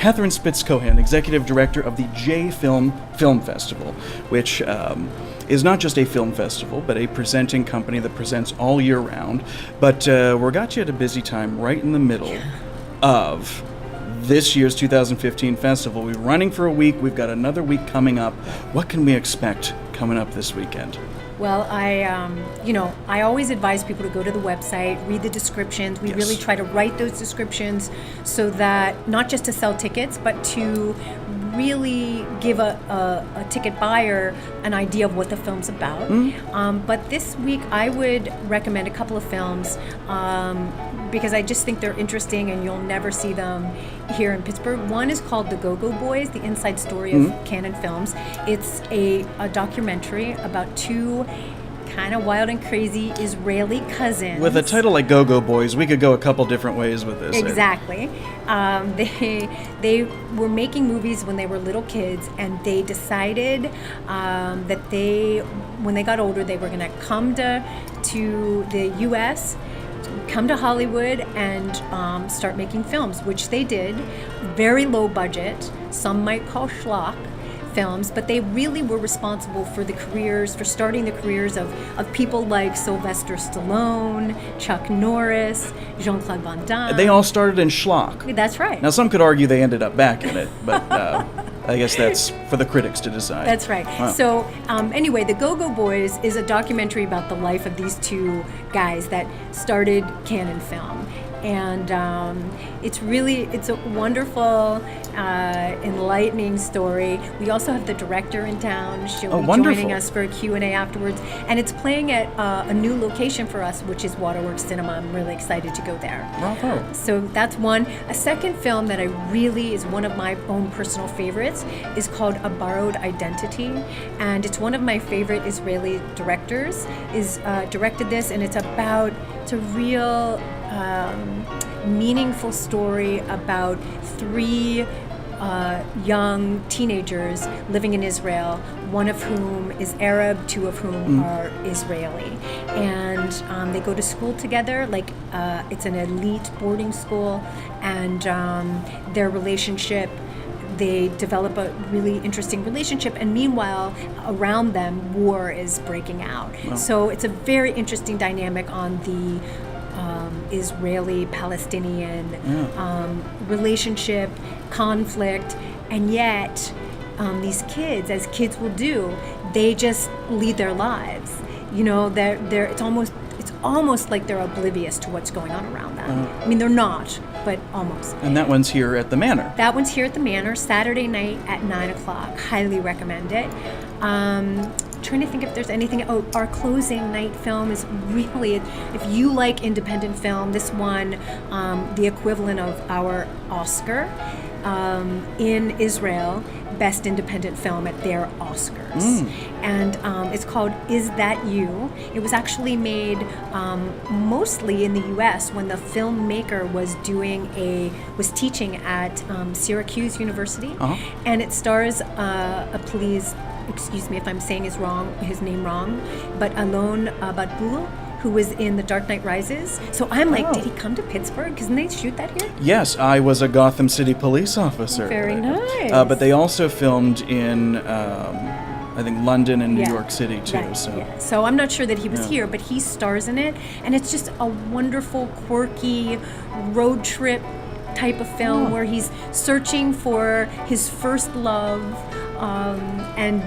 KATHRYN SPITZ COHAN, Executive Director of the JFilm Film Festival, which is not just a film festival, but a presenting company that presents all year round. But we're got you at a busy time right in the middle of this year's 2015 festival. We're running for a week. We've got another week coming up. What can we expect coming up this weekend? Well, I always advise people to go to the website, read the descriptions. We really try to write those descriptions so that not just to sell tickets, but to really give a ticket buyer an idea of what the film's about. But this week, I would recommend a couple of films because I just think they're interesting and you'll never see them here in Pittsburgh. One is called The GoGo Boys, the inside story of Canon Films. It's a documentary about two kind of wild and crazy Israeli cousins. With a title like GoGo Boys, we could go a couple different ways with this. Exactly. They were making movies when they were little kids, and they decided that when they got older, they were going to come to the U.S., come to Hollywood and start making films, which they did. Very low budget, some might call schlock films, but they really were responsible for starting the careers of people like Sylvester Stallone, Chuck Norris, Jean-Claude Van Damme. They all started in schlock. That's right. Now, some could argue they ended up back in it, but I guess that's for the critics to decide. That's right. Wow. So anyway, The GoGo Boys is a documentary about the life of these two guys that started Canon Film. And it's a wonderful, enlightening story. We also have the director in town. She'll be joining us for a Q&A afterwards. And it's playing at a new location for us, which is Waterworks Cinema. I'm really excited to go there. Bravo. So that's one. A second film that is one of my own personal favorites is called A Borrowed Identity. And it's one of my favorite Israeli directors directed this, and it's a real meaningful story about three young teenagers living in Israel, one of whom is Arab, two of whom are Israeli. And they go to school together, it's an elite boarding school, and their relationship, they develop a really interesting relationship, and meanwhile, around them, war is breaking out. Wow. So it's a very interesting dynamic on the Israeli-Palestinian relationship, conflict, and yet these kids, as kids will do, they just lead their lives. You know, it's almost like they're oblivious to what's going on around them. I mean, they're not, but almost. And that one's here at the Manor. That one's here at the Manor, Saturday night at 9 o'clock. Highly recommend it. Trying to think if there's anything. Our closing night film is really, if you like independent film, this one, the equivalent of our Oscar in Israel, Best Independent Film at their Oscars. And it's called Is That You? It was actually made mostly in the U.S. when the filmmaker was teaching at Syracuse University. And it stars excuse me if I'm saying his name wrong, but Alon Badboul, who was in The Dark Knight Rises. So I'm did he come to Pittsburgh? Didn't they shoot that here? Yes, I was a Gotham City police officer. Very nice. But they also filmed in, I think, London and New York City, too. Right. So I'm not sure that he was here, but he stars in it. And it's just a wonderful, quirky road trip type of film where he's searching for his first love. And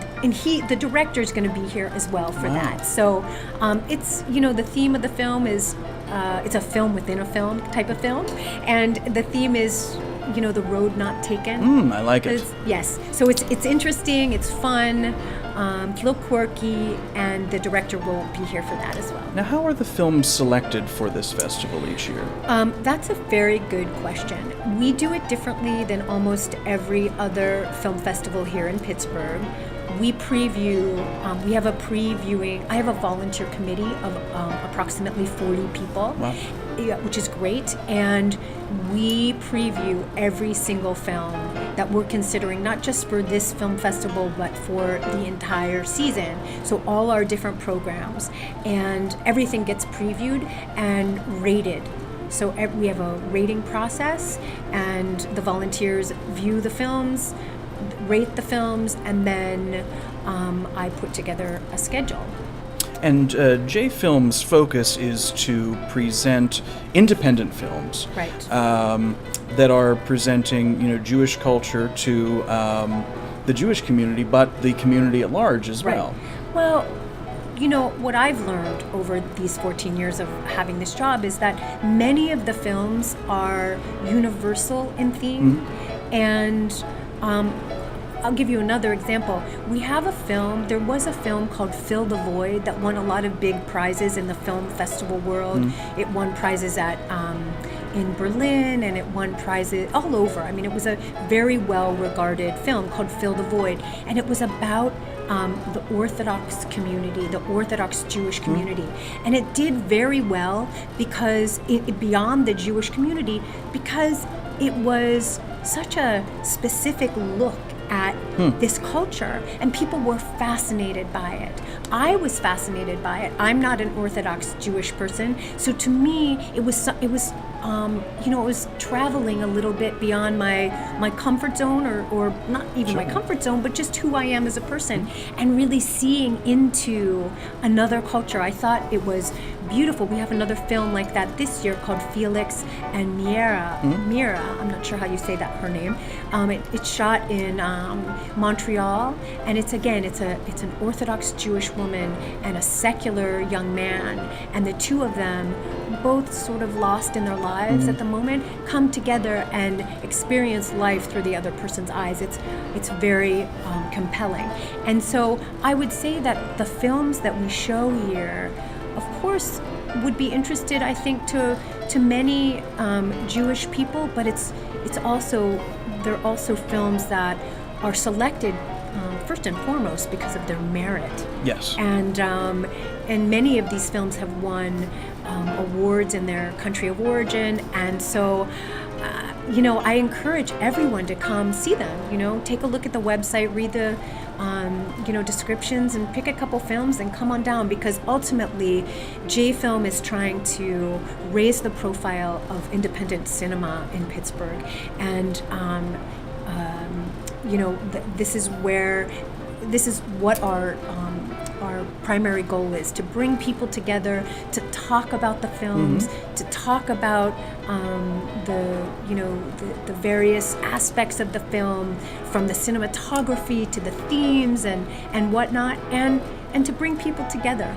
the director is going to be here as well for that. So it's, the theme of the film is, it's a film within a film type of film. And the theme is, the road not taken. I like it. Yes. So it's interesting, it's fun, it's a little quirky, and the director will be here for that as well. Now, how are the films selected for this festival each year? That's a very good question. We do it differently than almost every other film festival here in Pittsburgh. We preview, I have a volunteer committee of approximately 40 people. Wow. Which is great, and we preview every single film that we're considering, not just for this film festival, but for the entire season. So all our different programs, and everything gets previewed and rated. So we have a rating process, and the volunteers view the films, rate the films, and then I put together a schedule. And JFilm's focus is to present independent films, Right. That are presenting, Jewish culture to the Jewish community, but the community at large as well. Right. Well, what I've learned over these 14 years of having this job is that many of the films are universal in theme, and I'll give you another example. There was a film called Fill the Void that won a lot of big prizes in the film festival world. It won prizes in Berlin, and it won prizes all over. I mean, it was a very well-regarded film called Fill the Void, and it was about the Orthodox community, the Orthodox Jewish community. And it did very well because beyond the Jewish community, because it was such a specific look at this culture, and people were fascinated by it. I was fascinated by it. I'm not an Orthodox Jewish person, so to me, it was traveling a little bit beyond my comfort zone, or not even my comfort zone, but just who I am as a person, and really seeing into another culture. I thought it was beautiful. We have another film like that this year called Felix and Mira. I'm not sure how you say that, her name. It's shot in Montreal, and it's an Orthodox Jewish woman and a secular young man, and the two of them, both sort of lost in their lives at the moment, come together and experience life through the other person's eyes. It's very compelling. And so I would say that the films that we show here, of course, would be interested, I think, to many Jewish people, but they're also films that are selected first and foremost because of their merit. Yes. And many of these films have won awards in their country of origin, and so I encourage everyone to come see them. Take a look at the website, read the descriptions, and pick a couple films and come on down, because ultimately JFilm is trying to raise the profile of independent cinema in Pittsburgh, and this is what our primary goal is: to bring people together, to talk about the films, to talk about the various aspects of the film, from the cinematography to the themes and whatnot, and to bring people together.